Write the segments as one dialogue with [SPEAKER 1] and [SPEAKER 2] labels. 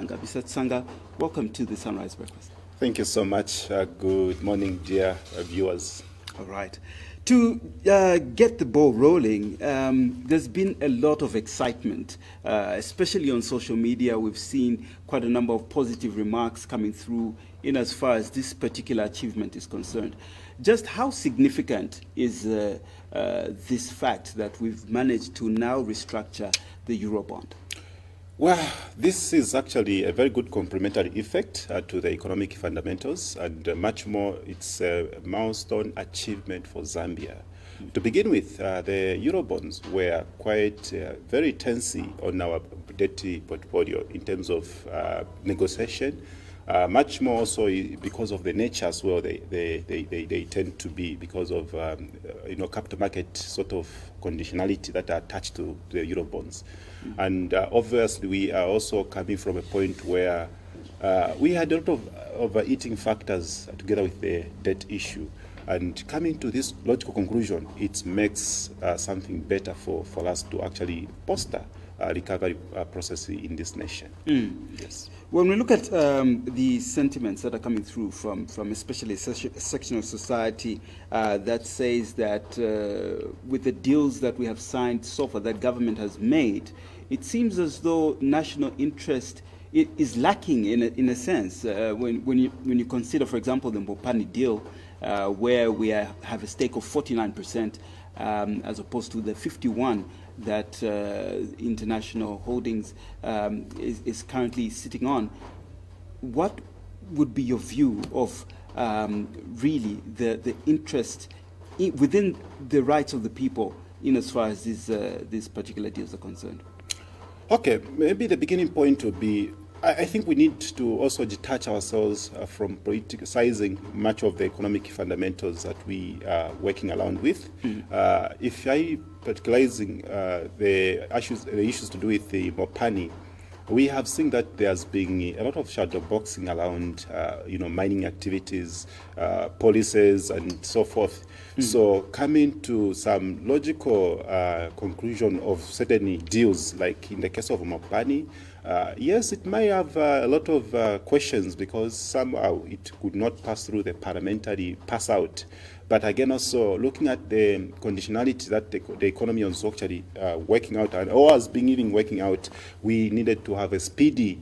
[SPEAKER 1] Mr. Tsanga, welcome to the Sunrise Breakfast.
[SPEAKER 2] Thank you so much. Good morning, dear viewers.
[SPEAKER 1] All right. To get the ball rolling, there's been a lot of excitement, especially on social media. We've seen quite a number of positive remarks coming through in as far as this particular achievement is concerned. Just how significant is this fact that we've managed to now restructure the Eurobond?
[SPEAKER 2] Well, this is actually a very good complementary effect to the economic fundamentals, and much more, it's a milestone achievement for Zambia. To begin with, the Eurobonds were quite very tensy on our debt portfolio in terms of negotiation. Much more so because of the nature as well they tend to be, because of capital market sort of conditionality that are attached to the Eurobonds. And obviously we are also coming from a point where we had a lot of overeating factors together with the debt issue. And coming to this logical conclusion, it makes something better for us to actually foster recovery process in this nation. Yes.
[SPEAKER 1] When we look at the sentiments that are coming through from especially a section of society that says that with the deals that we have signed so far, that government has made, it seems as though national interest is lacking in a sense. When you consider, for example, the Mopani deal, where we have a stake of 49% as opposed to the 51% that International Holdings is currently sitting on. What would be your view of really the interest within the rights of the people in as far as these particular deals are concerned?
[SPEAKER 2] Okay, maybe the beginning point would be, I think we need to also detach ourselves from politicizing much of the economic fundamentals that we are working around with. If I particulizing the issues to do with the Mopani, we have seen that there's been a lot of shadow boxing around, mining activities, policies, and so forth. So coming to some logical conclusion of certain deals, like in the case of Mopani, yes, it may have a lot of questions because somehow it could not pass through the parliamentary pass out. But again, also looking at the conditionality that the economy was actually working out, and or has been even working out, we needed to have a speedy,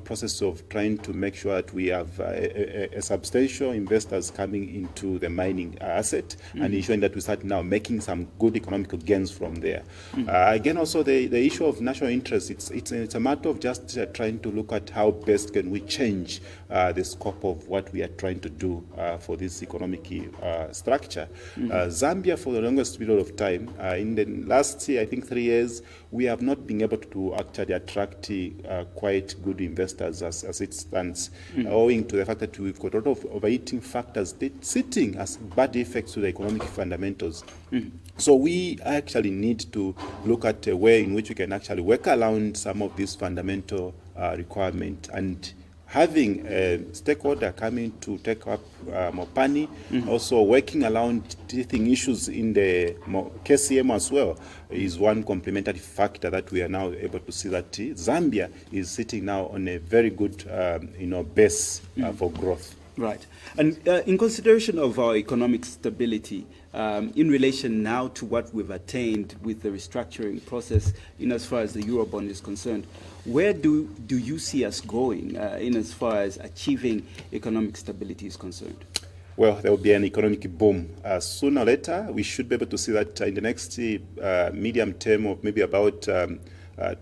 [SPEAKER 2] process of trying to make sure that we have a substantial investors coming into the mining asset and ensuring that we start now making some good economic gains from there. Again, also the issue of national interest, it's a matter of just trying to look at how best can we change the scope of what we are trying to do for this economic structure. Zambia, for the longest period of time, in the last, I think, 3 years, we have not been able to actually attract quite good investors as it stands, owing to the fact that we've got a lot of overeating factors sitting as bad effects to the economic fundamentals. So we actually need to look at a way in which we can actually work around some of these fundamental requirements, and having a stakeholder coming to take up Mopani, also working around teething issues in the KCM as well, is one complementary factor that we are now able to see that Zambia is sitting now on a very good base for growth.
[SPEAKER 1] Right. And in consideration of our economic stability, in relation now to what we've attained with the restructuring process in as far as the Eurobond is concerned, where do you see us going in as far as achieving economic stability is concerned?
[SPEAKER 2] Well, there will be an economic boom. Sooner or later, we should be able to see that in the next medium term of maybe about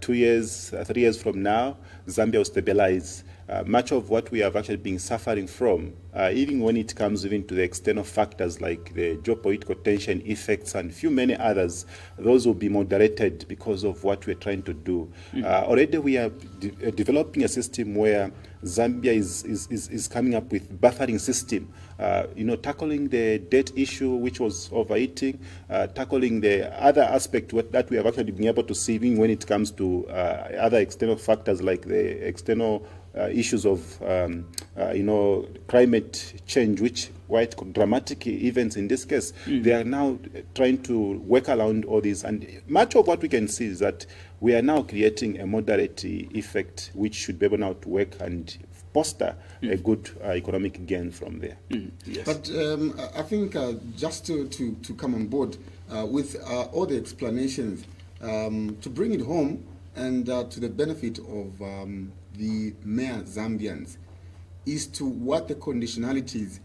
[SPEAKER 2] 2 years, 3 years from now, Zambia will stabilize. Much of what we have actually been suffering from, even when it comes even to the external factors like the geopolitical tension effects and few many others, those will be moderated because of what we're trying to do. Already we are developing a system where Zambia is coming up with buffering system, tackling the debt issue, which was overeating, tackling the other aspect that we have actually been able to see even when it comes to other external factors like the external issues of climate change, which quite dramatic events in this case. They are now trying to work around all these, and much of what we can see is that we are now creating a moderate effect, which should be able now to work and foster a good economic gain from there.
[SPEAKER 1] Yes.
[SPEAKER 3] But I think just to come on board with all the explanations, to bring it home and to the benefit of the mere Zambians, is to what the conditionalities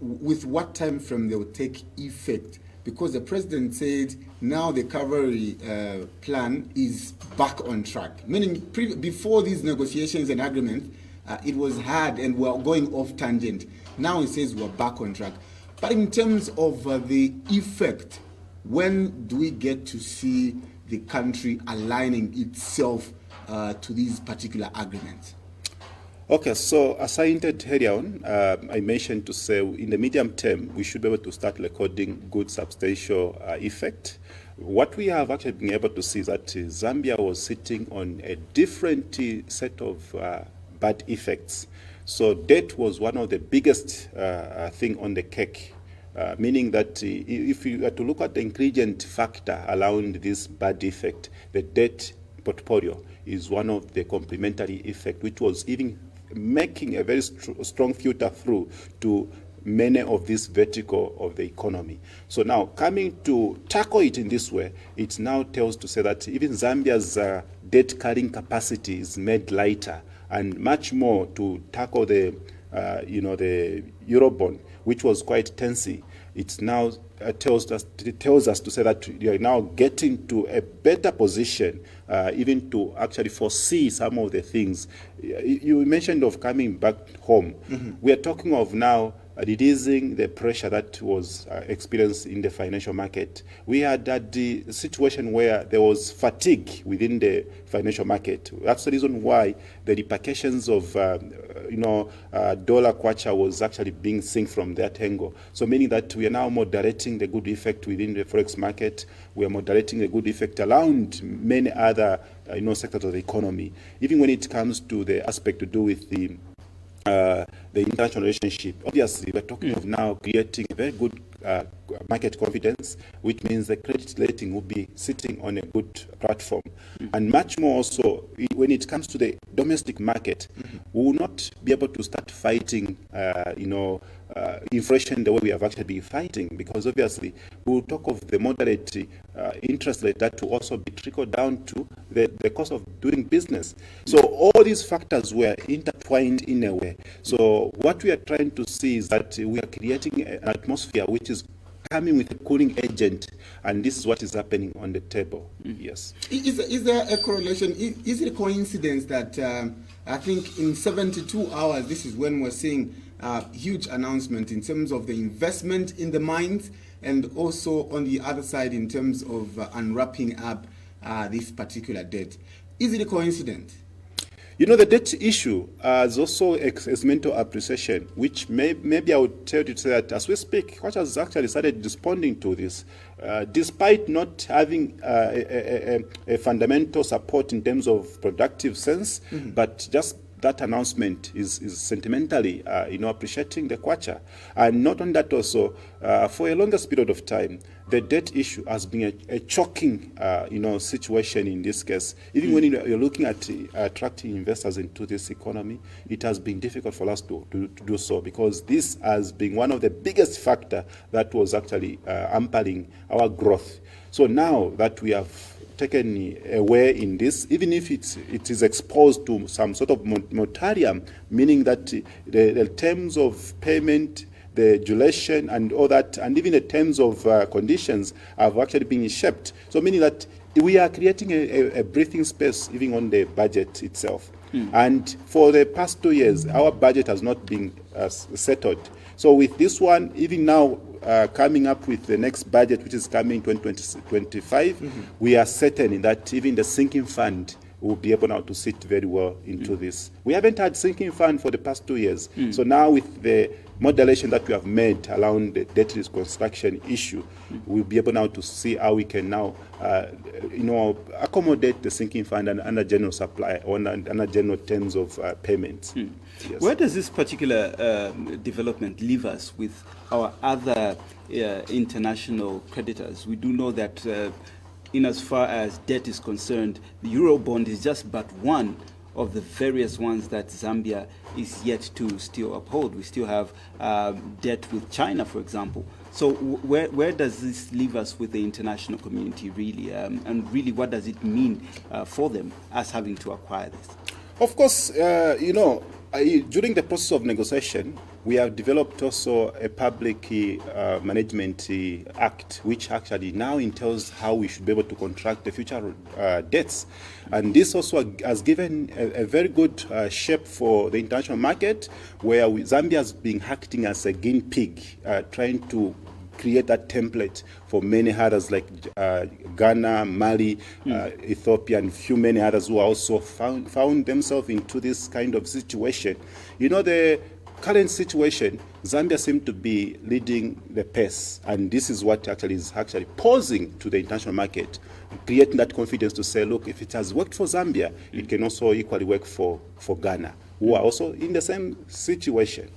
[SPEAKER 3] with what time frame they will take effect. Because the president said now the recovery plan is back on track. Meaning before these negotiations and agreements, it was hard and we are going off tangent. Now it says we're back on track. But in terms of the effect, when do we get to see the country aligning itself to these particular agreements?
[SPEAKER 2] Okay, so as I hinted earlier on, I mentioned to say in the medium term, we should be able to start recording good substantial effect. What we have actually been able to see is that Zambia was sitting on a different set of bad effects. So debt was one of the biggest thing on the cake, meaning that if you are to look at the ingredient factor around this bad effect, the debt portfolio is one of the complementary effect, which was even making a very strong filter through to many of this vertical of the economy. So now coming to tackle it in this way, it now tells to say that even Zambia's debt carrying capacity is made lighter, and much more to tackle the the Eurobond, which was quite tensy. It's now tells us to say that we are now getting to a better position, even to actually foresee some of the things. You mentioned of coming back home. We are talking of now reducing the pressure that was experienced in the financial market. We had the situation where there was fatigue within the financial market. That's the reason why the repercussions of dollar kwacha was actually being seen from that angle. So meaning that we are now moderating the good effect within the forex market. We are moderating the good effect around many other sectors of the economy. Even when it comes to the aspect to do with the international relationship, obviously we're talking of now creating a very good market confidence, which means the credit rating will be sitting on a good platform. And much more also, when it comes to the domestic market, we will not be able to start fighting, inflation the way we have actually been fighting, because obviously we will talk of the moderate interest rate that will also be trickled down to the cost of doing business. So all these factors were intertwined in a way. So what we are trying to see is that we are creating an atmosphere which is coming with a cooling agent, and this is what is happening on the table. Yes.
[SPEAKER 3] Is there a correlation? Is it a coincidence that I think in 72 hours, this is when we're seeing huge announcement in terms of the investment in the mines, and also on the other side in terms of unwrapping up this particular debt? Is it a coincidence?
[SPEAKER 2] The debt issue is also mental appreciation, which maybe I would tell you to say that as we speak, Kwacha has actually started responding to this, despite not having a fundamental support in terms of productive sense, but just that announcement is sentimentally, appreciating the Kwacha. And not only that also, for a longest period of time, the debt issue has been a choking, situation in this case. Even when you're looking at attracting investors into this economy, it has been difficult for us to do so, because this has been one of the biggest factor that was actually hampering our growth. So now that we have taken away in this, even if it is exposed to some sort of moratorium, meaning that the terms of payment, the duration and all that, and even the terms of conditions have actually been shaped. So meaning that we are creating a breathing space even on the budget itself. And for the past 2 years, our budget has not been settled. So with this one, even now, coming up with the next budget, which is coming in 2025, we are certain that even the sinking fund will be able now to sit very well into this. We haven't had sinking fund for the past 2 years. So now with the moderation that we have made around the debt reconstruction issue, we'll be able now to see how we can now, accommodate the sinking fund under general supply or under general terms of payments. Yes.
[SPEAKER 1] Where does this particular development leave us with our other international creditors? We do know that in as far as debt is concerned, the Eurobond is just but one of the various ones that Zambia is yet to still uphold. We still have debt with China, for example. So where does this leave us with the international community, really? And really, what does it mean for them, us having to acquire this?
[SPEAKER 2] Of course, during the process of negotiation, we have developed also a public management act, which actually now entails how we should be able to contract the future debts. And this also has given a very good shape for the international market, where Zambia has been acting as a guinea pig, trying to create that template for many others like Ghana, Mali, Ethiopia, and few many others who are also found themselves into this kind of situation. The current situation, Zambia seems to be leading the pace, and this is what is actually posing to the international market, creating that confidence to say, look, if it has worked for Zambia, it can also equally work for Ghana, who are also in the same situation.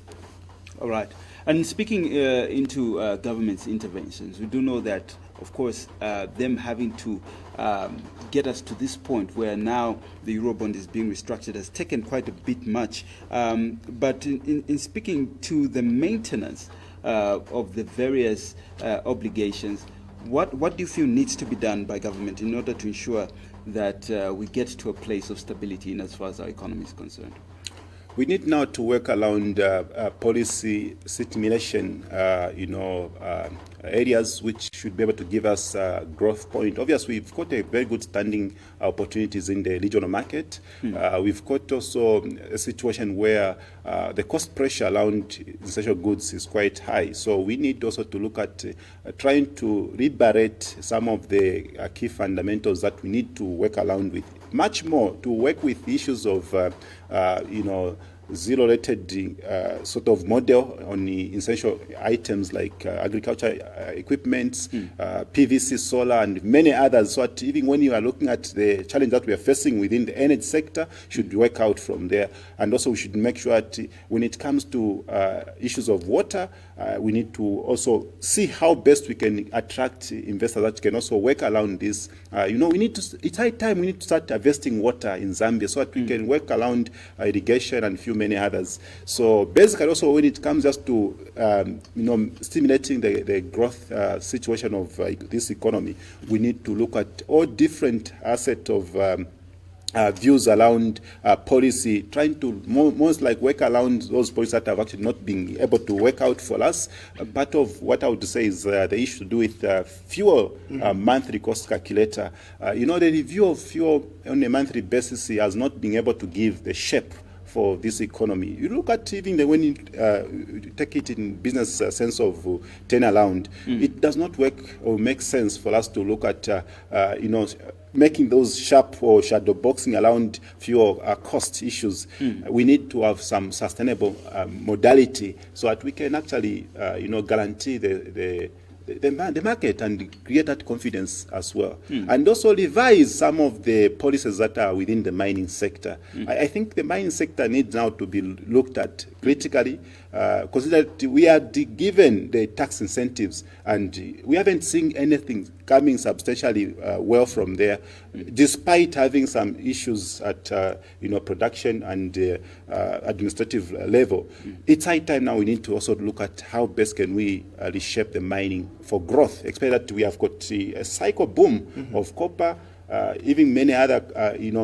[SPEAKER 1] All right. And speaking into government's interventions, we do know that, of course, them having to get us to this point where now the Eurobond is being restructured has taken quite a bit much. But in speaking to the maintenance of the various obligations, what do you feel needs to be done by government in order to ensure that we get to a place of stability in as far as our economy is concerned?
[SPEAKER 2] We need now to work around policy stimulation, areas which should be able to give us a growth point. Obviously, we've got a very good standing opportunities in the regional market. We've got also a situation where the cost pressure around essential goods is quite high. So we need also to look at trying to liberate some of the key fundamentals that we need to work around with. Much more to work with issues of, zero-rated sort of model on the essential items like agriculture equipment, PVC, solar, and many others. So that even when you are looking at the challenge that we are facing within the energy sector, should work out from there. And also we should make sure that when it comes to issues of water, we need to also see how best we can attract investors that can also work around this. It's high time we need to start investing water in Zambia so that we can work around irrigation and few many others. So basically also when it comes just to stimulating the growth situation of this economy, we need to look at all different assets of views around policy, trying to most like work around those policies that have actually not been able to work out for us. Part of what I would say is the issue to do with fuel monthly cost calculator. The review of fuel on a monthly basis has not been able to give the shape for this economy. You look at even when you take it in business sense of turnaround, it does not work or make sense for us to look at making those sharp or shadow boxing around fuel cost issues. We need to have some sustainable modality so that we can actually guarantee the market and create that confidence as well. And also revise some of the policies that are within the mining sector. I think the mining sector needs now to be looked at critically, consider that we are given the tax incentives and we haven't seen anything coming substantially well from there, despite having some issues at production and administrative level. It's high time now we need to also look at how best can we reshape the mining for growth. Expect that we have got a cycle boom of copper, even many other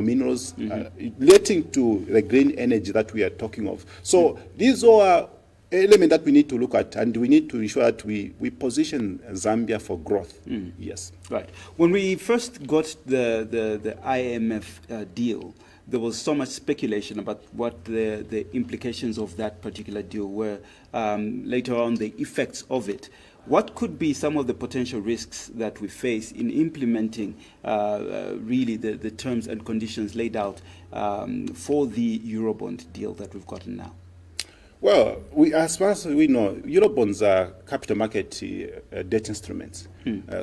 [SPEAKER 2] minerals relating to the green energy that we are talking of. So these are elements that we need to look at, and we need to ensure that we position Zambia for growth. Yes.
[SPEAKER 1] Right. When we first got the IMF deal, there was so much speculation about what the implications of that particular deal were, later on the effects of it. What could be some of the potential risks that we face in implementing really the terms and conditions laid out for the Eurobond deal that we've gotten now?
[SPEAKER 2] Well, as far as we know, Eurobonds are capital market debt instruments.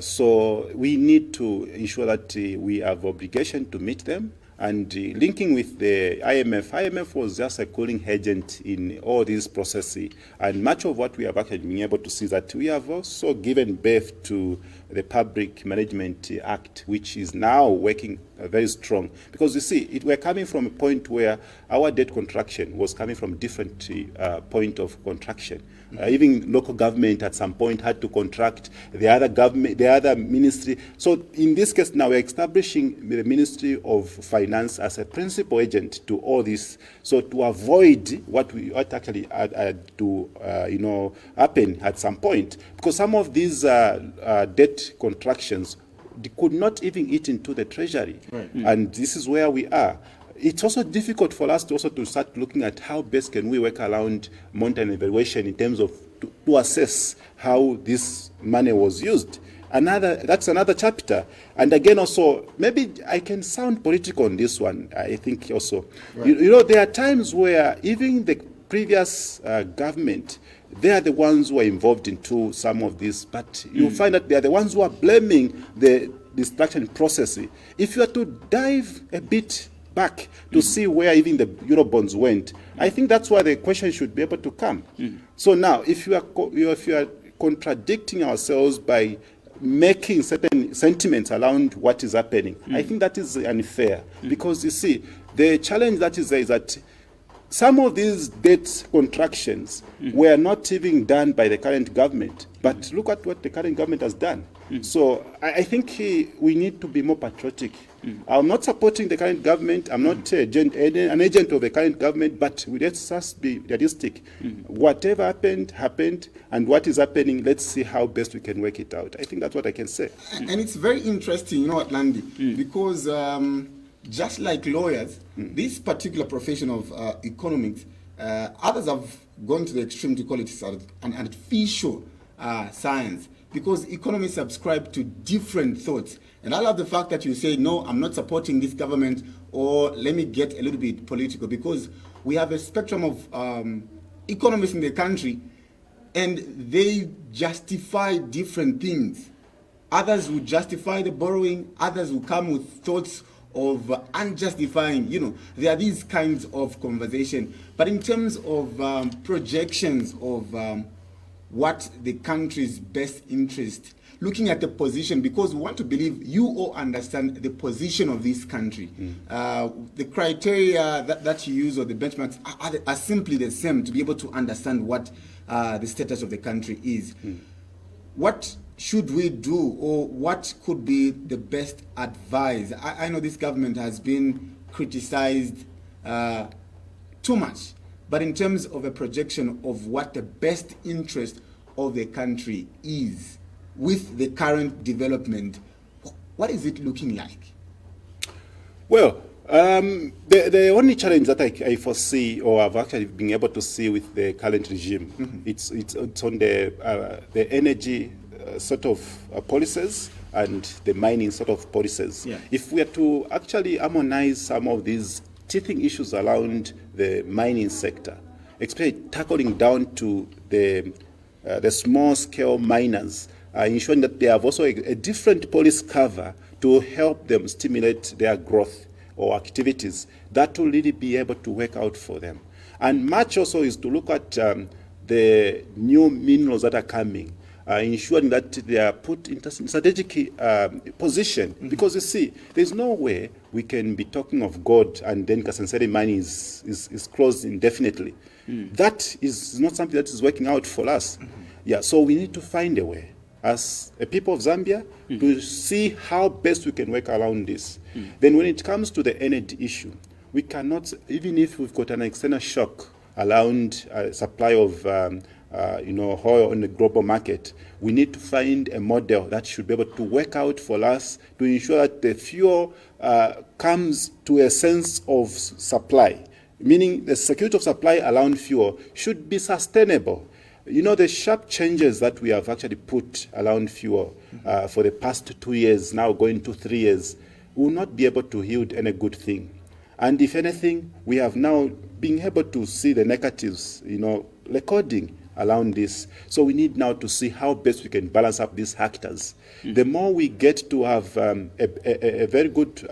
[SPEAKER 2] So we need to ensure that we have obligation to meet them. And linking with the IMF was just a cooling agent in all these processes. And much of what we have actually been able to see is that we have also given birth to the Public Management Act, which is now working very strong. Because you see, we're coming from a point where our debt contraction was coming from different point of contraction. Even local government at some point had to contract the other government, the other ministry. So in this case now we're establishing the Ministry of Finance as a principal agent to all this. So to avoid what actually had to happen at some point, because some of these debt contractions, they could not even eat into the treasury. Right. And this is where we are. It's also difficult for us to start looking at how best can we work around monetary evaluation in terms of to assess how this money was used. That's another chapter. And again, also, maybe I can sound political on this one, I think also. Right. There are times where even the previous government, they are the ones who are involved into some of this, but you find that they are the ones who are blaming the destruction process. If you are to dive a bit back to see where even the Eurobonds went, I think that's where the question should be able to come. So now, if you are contradicting ourselves by making certain sentiments around what is happening, I think that is unfair. Because you see, the challenge that is there is that some of these debt contractions were not even done by the current government. But look at what the current government has done. So I think we need to be more patriotic. I'm not supporting the current government. I'm not an agent of the current government, but let's just be realistic. Whatever happened, and what is happening, let's see how best we can work it out. I think that's what I can say.
[SPEAKER 3] And it's very interesting, you know what, Landy, because just like lawyers, this particular profession of economics, others have gone to the extreme to call it an artificial science, because economists subscribe to different thoughts. And I love the fact that you say, no, I'm not supporting this government, or let me get a little bit political, because we have a spectrum of economists in the country, and they justify different things. Others will justify the borrowing, others will come with thoughts of unjustifying. There are these kinds of conversation. But in terms of projections of what the country's best interest, looking at the position, because we want to believe you all understand the position of this country. The criteria that you use, or the benchmarks, are simply the same to be able to understand what the status of the country is. What should we do, or what could be the best advice? I know this government has been criticized too much, but in terms of a projection of what the best interest of the country is with the current development, what is it looking like?
[SPEAKER 2] Well, the only challenge that I foresee, or I've actually been able to see with the current regime, it's on the energy sort of policies and the mining sort of policies. Yeah. If we are to actually harmonize some of these teething issues around the mining sector, especially tackling down to the small-scale miners, ensuring that they have also a different policy cover to help them stimulate their growth or activities, that will really be able to work out for them. And much also is to look at the new minerals that are coming, ensuring that they are put in strategic position. Because you see, there's no way we can be talking of gold and then Kasanseri mining is closed indefinitely. That is not something that is working out for us. Yeah, so we need to find a way as a people of Zambia to see how best we can work around this. Then when it comes to the energy issue, we cannot, even if we've got an external shock around supply of oil on the global market, we need to find a model that should be able to work out for us to ensure that the fuel comes to a sense of supply, meaning the security of supply around fuel should be sustainable. The sharp changes that we have actually put around fuel for the past 2 years, now going to 3 years, will not be able to yield any good thing. And if anything, we have now being able to see the negatives, recording around this. So we need now to see how best we can balance up these factors. The more we get to have a very good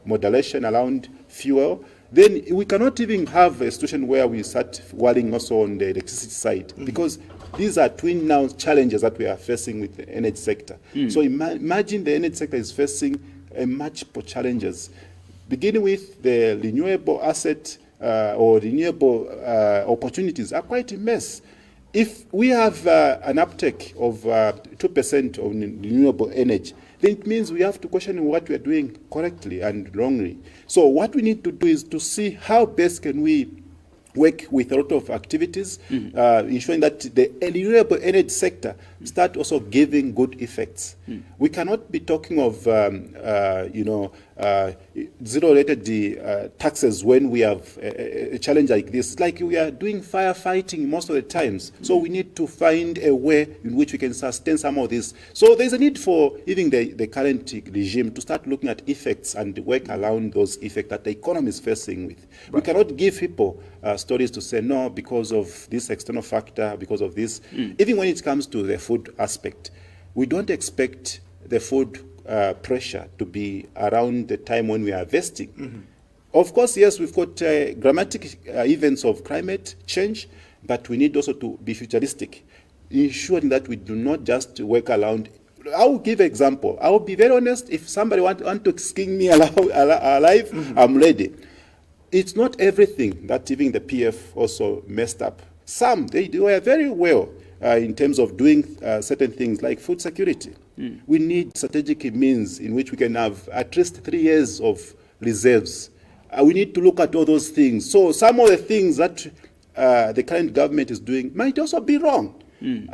[SPEAKER 2] moderation around fuel, then we cannot even have a situation where we start worrying also on the electricity side, because these are twin now challenges that we are facing with the energy sector. So imagine the energy sector is facing a multiple challenges, beginning with the renewable asset or renewable opportunities are quite immense. If we have an uptake of 2% of renewable energy, then it means we have to question what we are doing correctly and wrongly. So what we need to do is to see how best can we work with a lot of activities, ensuring that the renewable energy sector start also giving good effects. We cannot be talking of, zero-rated taxes when we have a challenge like this. It's like we are doing firefighting most of the times. So we need to find a way in which we can sustain some of this. So there's a need for even the current regime to start looking at effects and work around those effects that the economy is facing with. Right. We cannot give people stories to say, no, because of this external factor, because of this. Even when it comes to the food aspect, we don't expect the food pressure to be around the time when we are harvesting. Of course, yes, we've got dramatic events of climate change, but we need also to be futuristic, ensuring that we do not just work around. I'll give an example. I'll be very honest. If somebody want to skin me alive, I'm ready. It's not everything that even the PF also messed up. Some, they were very well in terms of doing certain things like food security. We need strategic means in which we can have at least 3 years of reserves. We need to look at all those things. So some of the things that the current government is doing might also be wrong.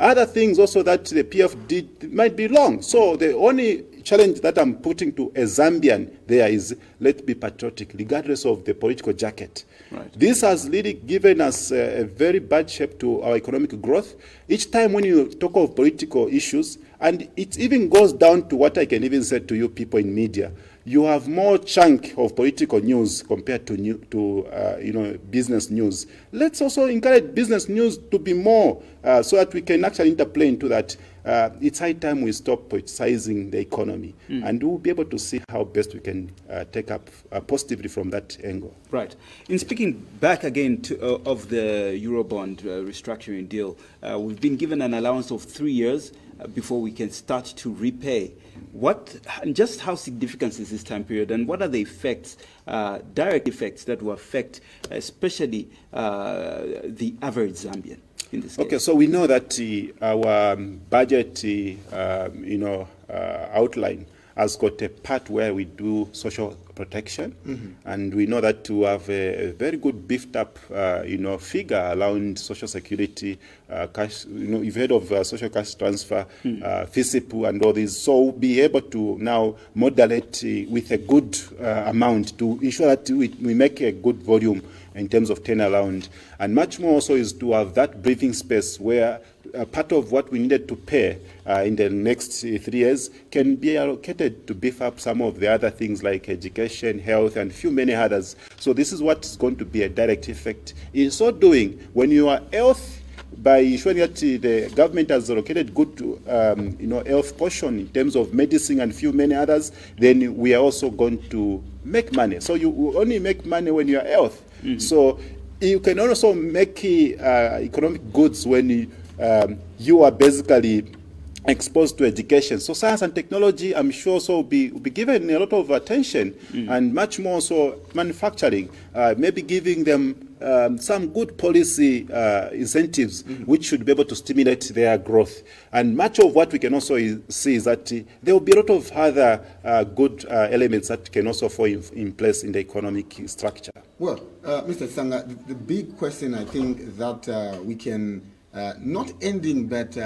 [SPEAKER 2] Other things also that the PF did might be wrong. So the only challenge that I'm putting to a Zambian there is, let's be patriotic, regardless of the political jacket. Right. This has really given us a very bad shape to our economic growth. Each time when you talk of political issues, and it even goes down to what I can even say to you people in media, you have more chunk of political news compared to business news. Let's also encourage business news to be more so that we can actually interplay into that. It's high time we stop politicizing the economy, and we'll be able to see how best we can take up positively from that angle.
[SPEAKER 1] Right. In speaking back again of the Eurobond restructuring deal, we've been given an allowance of 3 years before we can start to repay. Just how significant is this time period, and what are the effects, direct effects that will affect especially the average Zambian in this case?
[SPEAKER 2] Okay, so we know that our budget, outline has got a part where we do social protection, and we know that to have a very good beefed up, figure around social security, cash. You've heard of social cash transfer, FISIP, and all these. So be able to now moderate with a good amount to ensure that we make a good volume in terms of turnaround, and much more also is to have that breathing space where part of what we needed to pay in the next 3 years can be allocated to beef up some of the other things like education, health, and many others. So this is what is going to be a direct effect. In so doing, when you are health, by ensuring that the government has allocated good, health portion in terms of medicine and many others, then we are also going to make money. So you only make money when you are health. So you can also make economic goods when you are basically exposed to education. So science and technology, I'm sure, will be given a lot of attention, and much more so manufacturing, maybe giving them some good policy incentives which should be able to stimulate their growth. And much of what we can also see is that there will be a lot of other good elements that can also fall in place in the economic structure.
[SPEAKER 3] Well, Mr. Sanga, the big question I think that we can not ending but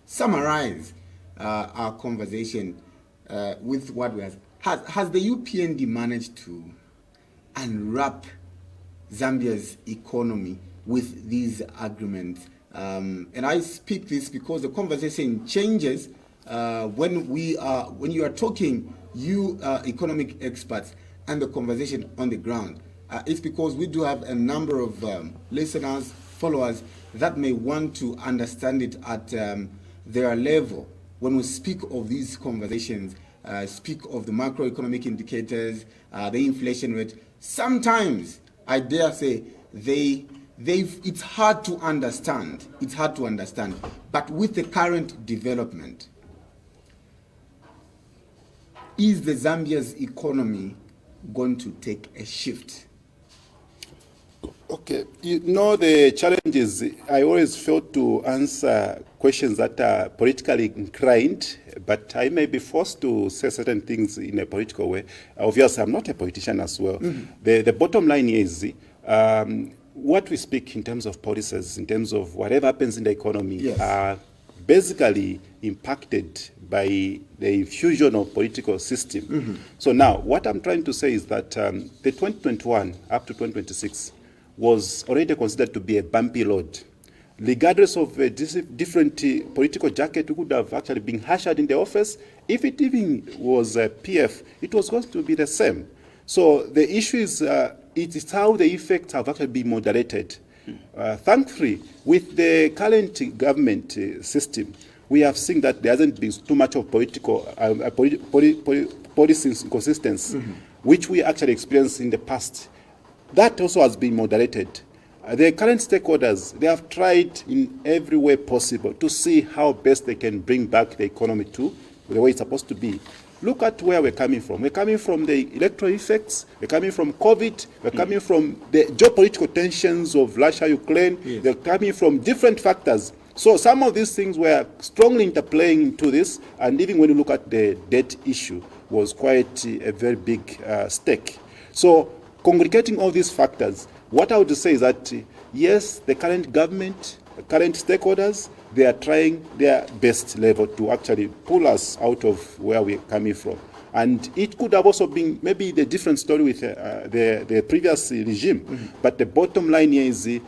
[SPEAKER 3] summarize our conversation with what we have. Has the UPND managed to unwrap Zambia's economy with these agreements? And I speak this because the conversation changes when you are talking, you economic experts, and the conversation on the ground. it's because we do have a number of listeners, followers that may want to understand it at their level. When we speak of these conversations, speak of the macroeconomic indicators, the inflation rate, sometimes, I dare say, it's hard to understand. It's hard to understand. But with the current development, is the Zambia's economy going to take a shift?
[SPEAKER 2] Okay, the challenge is I always fail to answer questions that are politically inclined, but I may be forced to say certain things in a political way. Obviously, I'm not a politician as well. Mm-hmm. The bottom line is what we speak in terms of policies, in terms of whatever happens in the economy, yes, are basically impacted by the infusion of political system. Mm-hmm. So now, what I'm trying to say is that the 2021 up to 2026 was already considered to be a bumpy road. Regardless of a different political jacket, who could have actually been ushered in the office. If it even was a PF, it was going to be the same. So the issue is it is how the effects have actually been moderated. Thankfully, with the current government system, we have seen that there hasn't been too much of political policy inconsistency, mm-hmm, which we actually experienced in the past. That also has been moderated. The current stakeholders, they have tried in every way possible to see how best they can bring back the economy to the way it's supposed to be. Look at where we're coming from. We're coming from the electoral effects. We're coming from COVID. We're coming from the geopolitical tensions of Russia, Ukraine. Yes. They're coming from different factors. So some of these things were strongly interplaying into this. And even when you look at the debt issue, was quite a very big stake. So congregating all these factors, what I would say is that, yes, the current government, the current stakeholders, they are trying their best level to actually pull us out of where we're coming from. And it could have also been maybe the different story with the previous regime. Mm-hmm. But the bottom line here is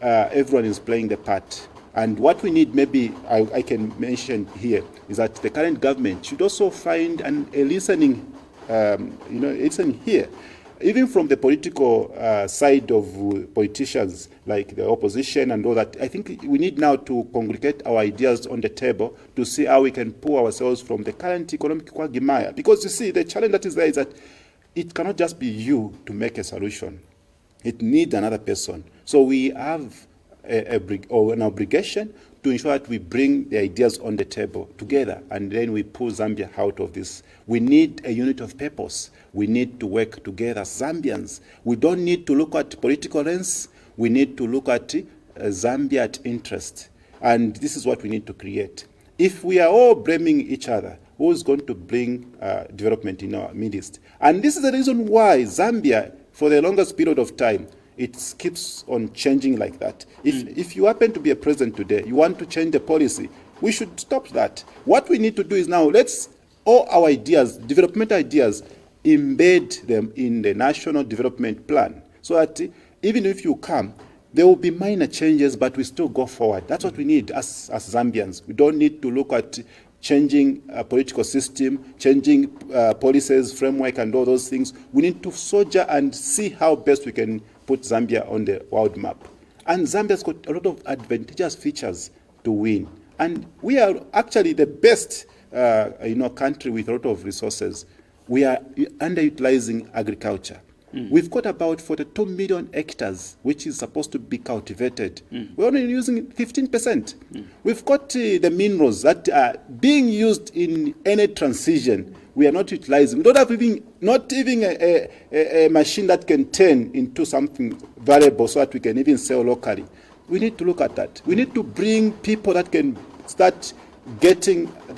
[SPEAKER 2] everyone is playing the part. And what we need, maybe I can mention here, is that the current government should also find a listening, listening here. Even from the political side of politicians, like the opposition and all that, I think we need now to congregate our ideas on the table to see how we can pull ourselves from the current economic quagmire. Because you see, the challenge that is there is that it cannot just be you to make a solution. It needs another person. So we have an obligation to ensure that we bring the ideas on the table together, and then we pull Zambia out of this. We need a unit of purpose. We need to work together as Zambians. We don't need to look at political lens. We need to look at Zambia at interest. And this is what we need to create. If we are all blaming each other, who is going to bring development in our midst? And this is the reason why Zambia, for the longest period of time, it keeps on changing like that. If you happen to be a president today, you want to change the policy, we should stop that. What we need to do is now, let's all our ideas, development ideas, embed them in the National Development Plan, so that even if you come, there will be minor changes, but we still go forward. That's what we need as Zambians. We don't need to look at changing a political system, changing policies, framework, and all those things. We need to soldier and see how best we can put Zambia on the world map. And Zambia's got a lot of advantageous features to win. And we are actually the best country with a lot of resources. We are underutilizing agriculture. We've got about 42 million hectares, which is supposed to be cultivated. We're only using 15%. We've got the minerals that are being used in any transition. We are not utilizing. We don't have not even a machine that can turn into something valuable so that we can even sell locally. We need to look at that. We need to bring people that can start getting the